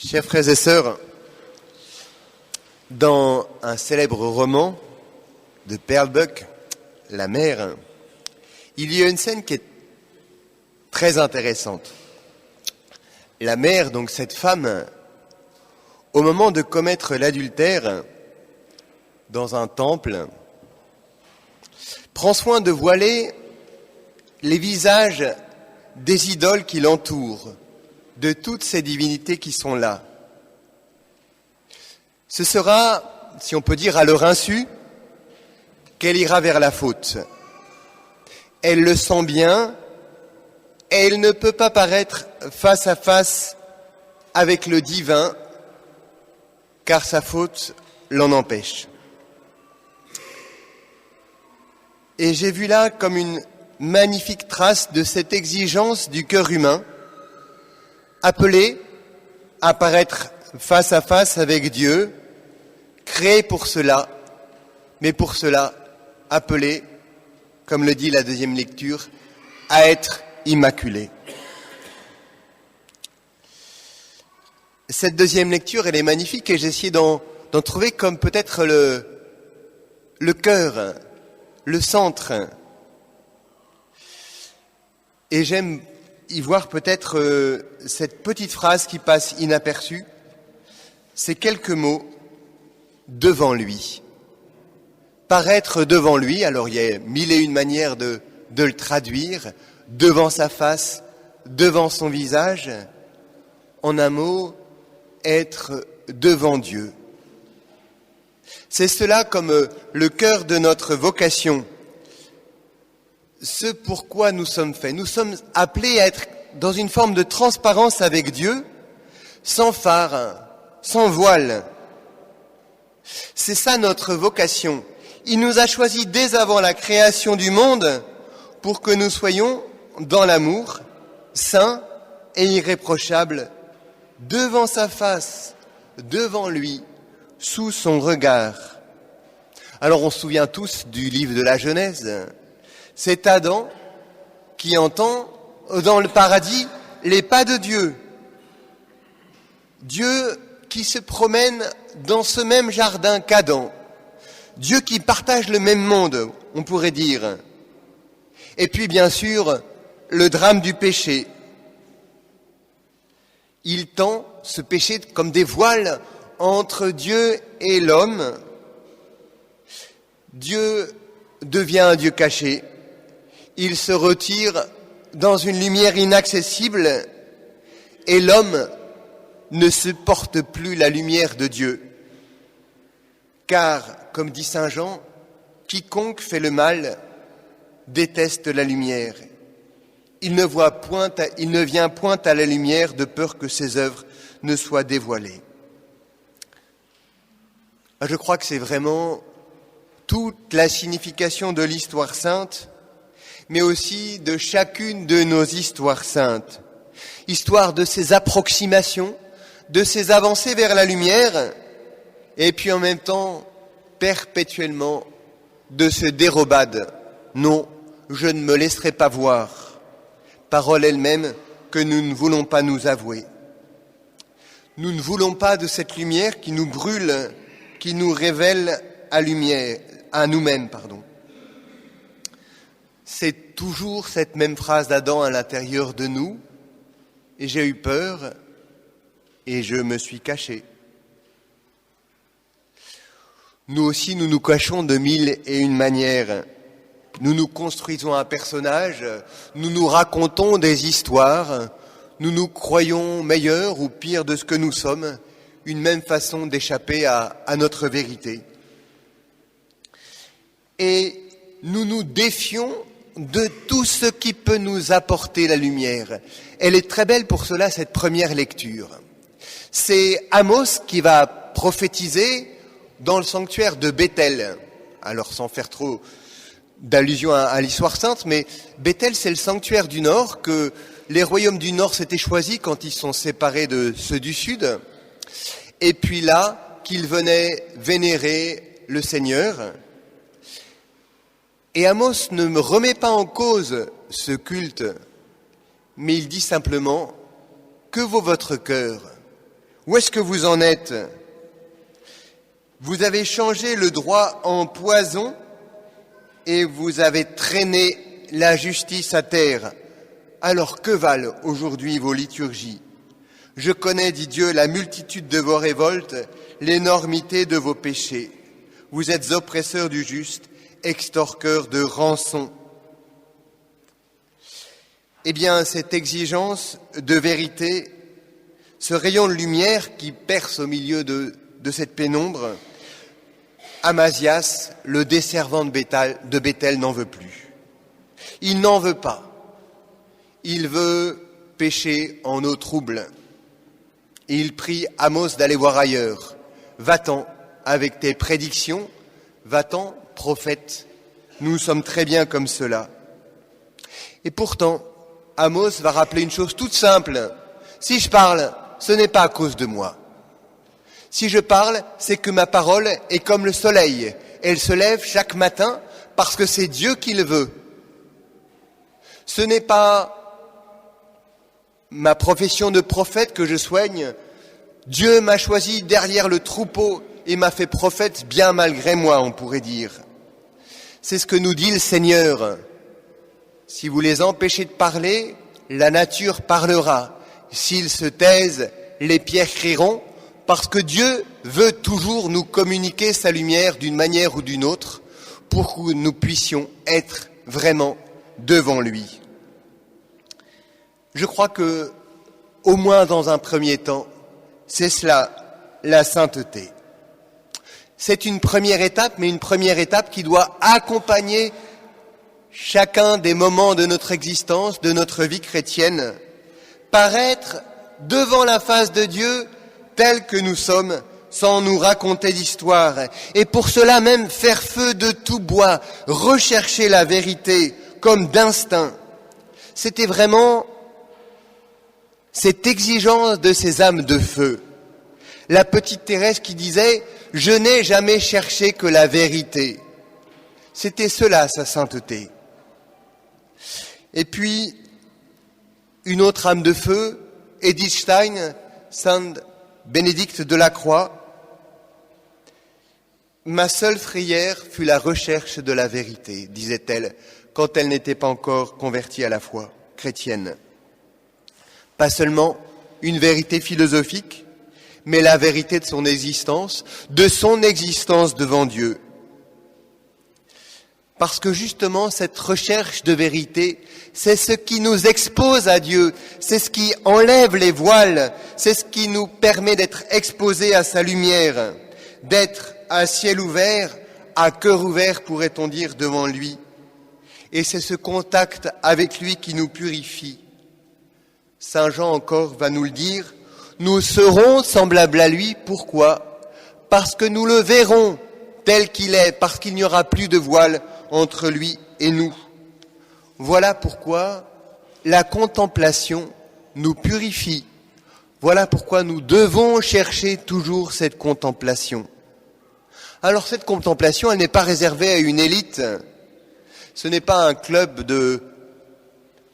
Chers frères et sœurs, dans un célèbre roman de Perlbuck, La Mère, il y a une scène qui est très intéressante. La mère, donc cette femme, au moment de commettre l'adultère dans un temple, prend soin de voiler les visages des idoles qui l'entourent, de toutes ces divinités qui sont là. Ce sera, si on peut dire, à leur insu, qu'elle ira vers la faute. Elle le sent bien, et elle ne peut pas paraître face à face avec le divin, car sa faute l'en empêche. Et j'ai vu là comme une magnifique trace de cette exigence du cœur humain, appelé à paraître face à face avec Dieu, créé pour cela, mais pour cela appelé, comme le dit la deuxième lecture, à être immaculé. Cette deuxième lecture, elle est magnifique et j'ai essayé d'en trouver comme peut-être le cœur, le centre. Et j'aime y voir peut-être cette petite phrase qui passe inaperçue, ces quelques mots « devant lui ». Paraître devant lui, alors il y a mille et une manières de le traduire, devant sa face, devant son visage, en un mot, être devant Dieu. C'est cela comme le cœur de notre vocation, ce pourquoi nous sommes faits. Nous sommes appelés à être dans une forme de transparence avec Dieu, sans phare, sans voile. C'est ça notre vocation. Il nous a choisis dès avant la création du monde pour que nous soyons dans l'amour, saints et irréprochables, devant sa face, devant lui, sous son regard. Alors on se souvient tous du livre de la Genèse. C'est Adam qui entend dans le paradis les pas de Dieu. Dieu qui se promène dans ce même jardin qu'Adam. Dieu qui partage le même monde, on pourrait dire. Et puis bien sûr, le drame du péché. Il tend ce péché comme des voiles entre Dieu et l'homme. Dieu devient un Dieu caché. Il se retire dans une lumière inaccessible et l'homme ne supporte plus la lumière de Dieu. Car, comme dit saint Jean, quiconque fait le mal déteste la lumière. Il ne vient point à la lumière de peur que ses œuvres ne soient dévoilées. Je crois que c'est vraiment toute la signification de l'histoire sainte, mais aussi de chacune de nos histoires saintes. Histoire de ces approximations, de ces avancées vers la lumière, et puis en même temps, perpétuellement, de ce dérobade. Non, je ne me laisserai pas voir. Parole elle-même que nous ne voulons pas nous avouer. Nous ne voulons pas de cette lumière qui nous brûle, qui nous révèle à nous-mêmes. C'est toujours cette même phrase d'Adam à l'intérieur de nous. Et j'ai eu peur et je me suis caché. Nous aussi, nous nous cachons de mille et une manières. Nous nous construisons un personnage, nous nous racontons des histoires, nous nous croyons meilleurs ou pires de ce que nous sommes, une même façon d'échapper à notre vérité. Et nous nous défions de tout ce qui peut nous apporter la lumière. Elle est très belle pour cela, cette première lecture. C'est Amos qui va prophétiser dans le sanctuaire de Béthel. Alors, sans faire trop d'allusion à l'histoire sainte, mais Béthel, c'est le sanctuaire du Nord que les royaumes du Nord s'étaient choisis quand ils sont séparés de ceux du Sud. Et puis là, qu'ils venaient vénérer le Seigneur. Et Amos ne me remet pas en cause ce culte, mais il dit simplement « Que vaut votre cœur ? Où est-ce que vous en êtes? Vous avez changé le droit en poison et vous avez traîné la justice à terre. Alors que valent aujourd'hui vos liturgies? Je connais, dit Dieu, la multitude de vos révoltes, l'énormité de vos péchés. Vous êtes oppresseurs du juste, extorqueurs de rançon. Eh bien, cette exigence de vérité, ce rayon de lumière qui perce au milieu de cette pénombre, Amasias, le desservant de Béthel, n'en veut plus. Il n'en veut pas. Il veut pécher en eau trouble. Et il prie Amos d'aller voir ailleurs. Va-t'en avec tes prédictions, va-t'en, prophète. Nous sommes très bien comme cela. Et pourtant, Amos va rappeler une chose toute simple. Si je parle, ce n'est pas à cause de moi. Si je parle, c'est que ma parole est comme le soleil. Elle se lève chaque matin parce que c'est Dieu qui le veut. Ce n'est pas ma profession de prophète que je soigne. Dieu m'a choisi derrière le troupeau et m'a fait prophète bien malgré moi, on pourrait dire. C'est ce que nous dit le Seigneur. Si vous les empêchez de parler, la nature parlera. S'ils se taisent, les pierres crieront, parce que Dieu veut toujours nous communiquer sa lumière d'une manière ou d'une autre pour que nous puissions être vraiment devant lui. Je crois que, au moins dans un premier temps, c'est cela, la sainteté. C'est une première étape, mais une première étape qui doit accompagner chacun des moments de notre existence, de notre vie chrétienne, paraître devant la face de Dieu tels que nous sommes, sans nous raconter d'histoire. Et pour cela même, faire feu de tout bois, rechercher la vérité comme d'instinct. C'était vraiment cette exigence de ces âmes de feu. La petite Thérèse qui disait « Je n'ai jamais cherché que la vérité ». C'était cela, sa sainteté. Et puis, une autre âme de feu, Edith Stein, Sainte Bénédicte de la Croix. Ma seule frayeur fut la recherche de la vérité, disait-elle, quand elle n'était pas encore convertie à la foi chrétienne. Pas seulement une vérité philosophique, mais la vérité de son existence devant Dieu. Parce que justement, cette recherche de vérité, c'est ce qui nous expose à Dieu, c'est ce qui enlève les voiles, c'est ce qui nous permet d'être exposés à sa lumière, d'être à ciel ouvert, à cœur ouvert, pourrait-on dire, devant lui. Et c'est ce contact avec lui qui nous purifie. Saint Jean encore va nous le dire, nous serons semblables à lui, pourquoi? Parce que nous le verrons tel qu'il est, parce qu'il n'y aura plus de voile entre lui et nous. Voilà pourquoi la contemplation nous purifie. Voilà pourquoi nous devons chercher toujours cette contemplation. Alors cette contemplation, elle n'est pas réservée à une élite. Ce n'est pas un club de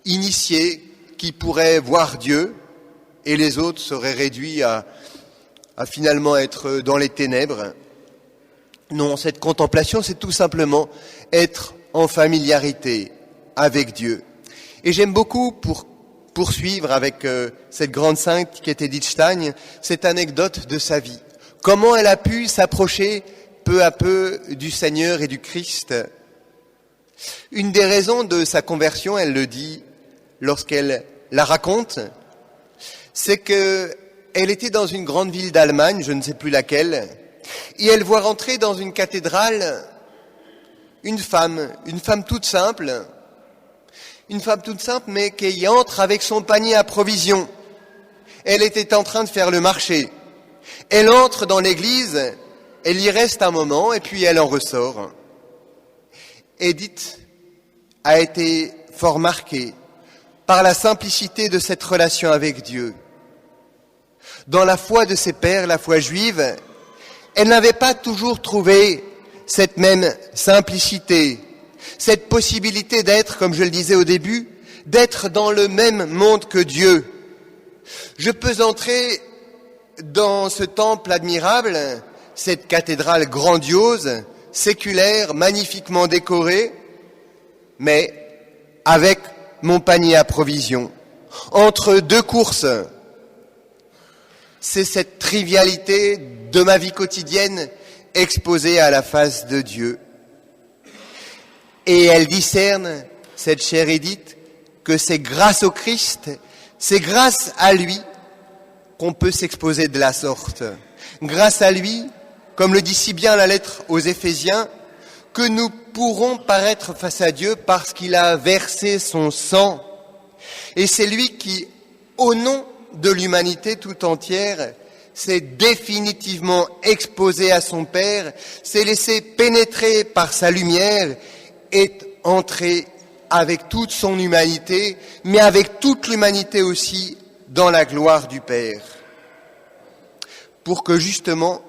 initiés qui pourraient voir Dieu et les autres seraient réduits à finalement être dans les ténèbres. Non, cette contemplation, c'est tout simplement être en familiarité avec Dieu. Et j'aime beaucoup, pour poursuivre avec cette grande sainte qui est Edith Stein, cette anecdote de sa vie. Comment elle a pu s'approcher peu à peu du Seigneur et du Christ. Une des raisons de sa conversion, elle le dit lorsqu'elle la raconte, c'est qu'elle était dans une grande ville d'Allemagne, je ne sais plus laquelle, et elle voit rentrer dans une cathédrale une femme toute simple, mais qui entre avec son panier à provisions. Elle était en train de faire le marché. Elle entre dans l'église, elle y reste un moment et puis elle en ressort. Edith a été fort marquée par la simplicité de cette relation avec Dieu. Dans la foi de ses pères, la foi juive, elle n'avait pas toujours trouvé cette même simplicité, cette possibilité d'être, comme je le disais au début, d'être dans le même monde que Dieu. Je peux entrer dans ce temple admirable, cette cathédrale grandiose, séculaire, magnifiquement décorée, mais avec mon panier à provisions. Entre deux courses, c'est cette trivialité de ma vie quotidienne exposée à la face de Dieu. Et elle discerne, cette chère Édith, que c'est grâce au Christ, c'est grâce à lui qu'on peut s'exposer de la sorte. Grâce à lui, comme le dit si bien la lettre aux Éphésiens, que nous pourrons paraître face à Dieu parce qu'il a versé son sang. Et c'est lui qui, au nom de l'humanité tout entière, s'est définitivement exposé à son Père, s'est laissé pénétrer par sa lumière, est entré avec toute son humanité, mais avec toute l'humanité aussi, dans la gloire du Père. Pour que justement,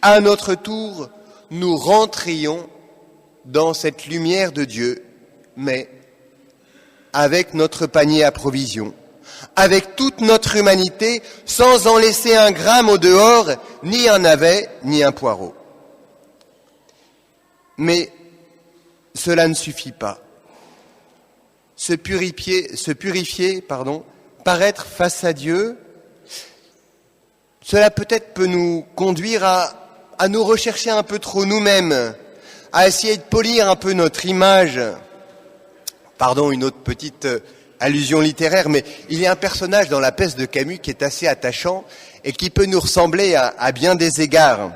à notre tour, nous rentrions dans cette lumière de Dieu, mais avec notre panier à provisions, avec toute notre humanité, sans en laisser un gramme au dehors, ni un navet, ni un poireau. Mais cela ne suffit pas. Se purifier, paraître face à Dieu, cela peut-être peut nous conduire à nous rechercher un peu trop nous-mêmes, à essayer de polir un peu notre image. Pardon, une autre petite allusion littéraire, mais il y a un personnage dans La Peste de Camus qui est assez attachant et qui peut nous ressembler à bien des égards.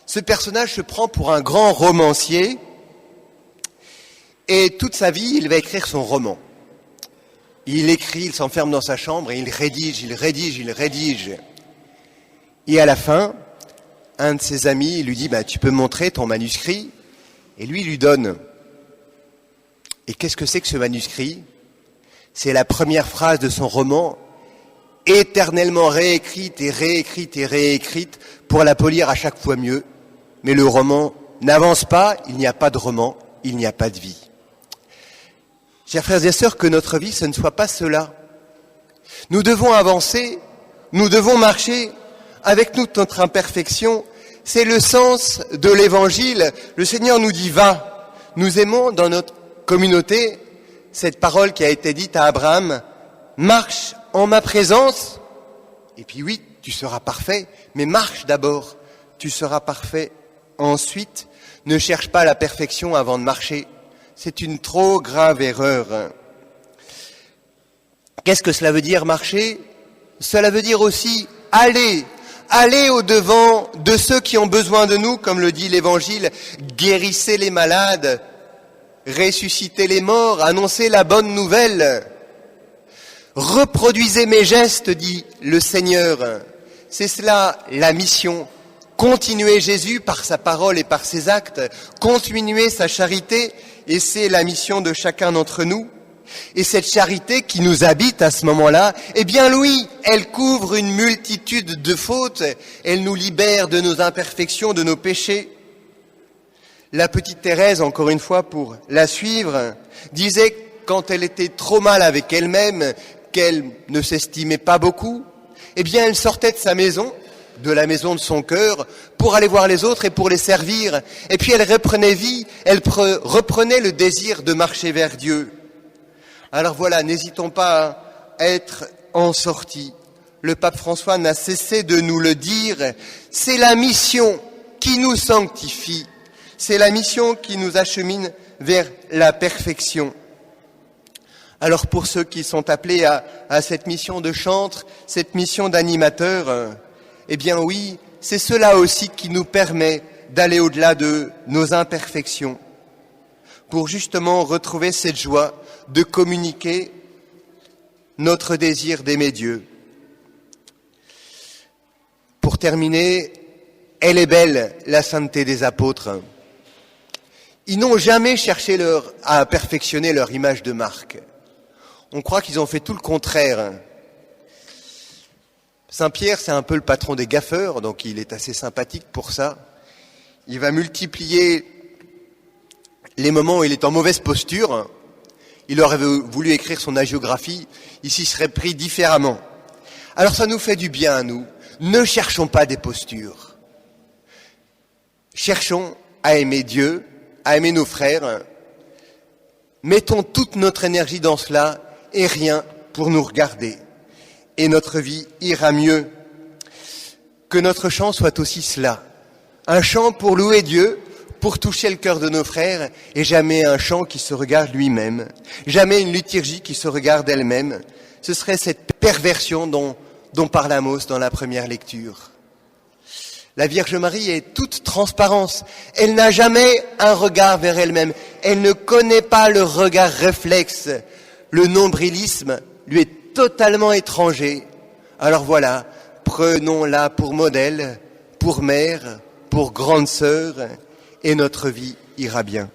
Ce personnage se prend pour un grand romancier et toute sa vie, il va écrire son roman. Il écrit, il s'enferme dans sa chambre et il rédige. Et à la fin, un de ses amis lui dit « Tu peux montrer ton manuscrit ?» Et lui donne. Et qu'est-ce que c'est que ce manuscrit ? C'est la première phrase de son roman, éternellement réécrite pour la polir à chaque fois mieux. Mais le roman n'avance pas, il n'y a pas de roman, il n'y a pas de vie. Chers frères et sœurs, que notre vie, ce ne soit pas cela. Nous devons avancer, nous devons marcher avec toute notre imperfection. C'est le sens de l'Évangile. Le Seigneur nous dit « Va ». Nous aimons dans notre communauté cette parole qui a été dite à Abraham « Marche en ma présence ». Et puis oui, tu seras parfait, mais marche d'abord, tu seras parfait. Ensuite, ne cherche pas la perfection avant de marcher. C'est une trop grave erreur. Qu'est-ce que cela veut dire marcher ? Cela veut dire aussi aller au-devant de ceux qui ont besoin de nous, comme le dit l'Évangile, guérissez les malades, ressuscitez les morts, annoncez la bonne nouvelle. Reproduisez mes gestes, dit le Seigneur. C'est cela la mission. Continuez Jésus par sa parole et par ses actes, continuez sa charité, et c'est la mission de chacun d'entre nous. Et cette charité qui nous habite à ce moment-là, eh bien oui, elle couvre une multitude de fautes, elle nous libère de nos imperfections, de nos péchés. La petite Thérèse, encore une fois pour la suivre, disait quand elle était trop mal avec elle-même, qu'elle ne s'estimait pas beaucoup, eh bien elle sortait de sa maison, de la maison de son cœur, pour aller voir les autres et pour les servir. Et puis elle reprenait vie, elle reprenait le désir de marcher vers Dieu. Alors voilà, n'hésitons pas à être en sortie. Le pape François n'a cessé de nous le dire. C'est la mission qui nous sanctifie. C'est la mission qui nous achemine vers la perfection. Alors pour ceux qui sont appelés à cette mission de chantre, cette mission d'animateur, eh bien oui, c'est cela aussi qui nous permet d'aller au-delà de nos imperfections, pour justement retrouver cette joie de communiquer notre désir d'aimer Dieu. Pour terminer, elle est belle, la sainteté des apôtres. Ils n'ont jamais cherché à perfectionner leur image de marque. On croit qu'ils ont fait tout le contraire. Saint Pierre, c'est un peu le patron des gaffeurs, donc il est assez sympathique pour ça. Il va multiplier les moments où il est en mauvaise posture. Il aurait voulu écrire son hagiographie, il s'y serait pris différemment. Alors ça nous fait du bien à nous, Ne cherchons pas des postures. Cherchons à aimer Dieu, à aimer nos frères. Mettons toute notre énergie dans cela et rien pour nous regarder. Et notre vie ira mieux. Que notre chant soit aussi cela. Un chant pour louer Dieu, pour toucher le cœur de nos frères, et jamais un chant qui se regarde lui-même. Jamais une liturgie qui se regarde elle-même. Ce serait cette perversion dont parle Amos dans la première lecture. La Vierge Marie est toute transparence. Elle n'a jamais un regard vers elle-même. Elle ne connaît pas le regard réflexe. Le nombrilisme lui est totalement étranger. Alors voilà, prenons-la pour modèle, pour mère, pour grande sœur, et notre vie ira bien.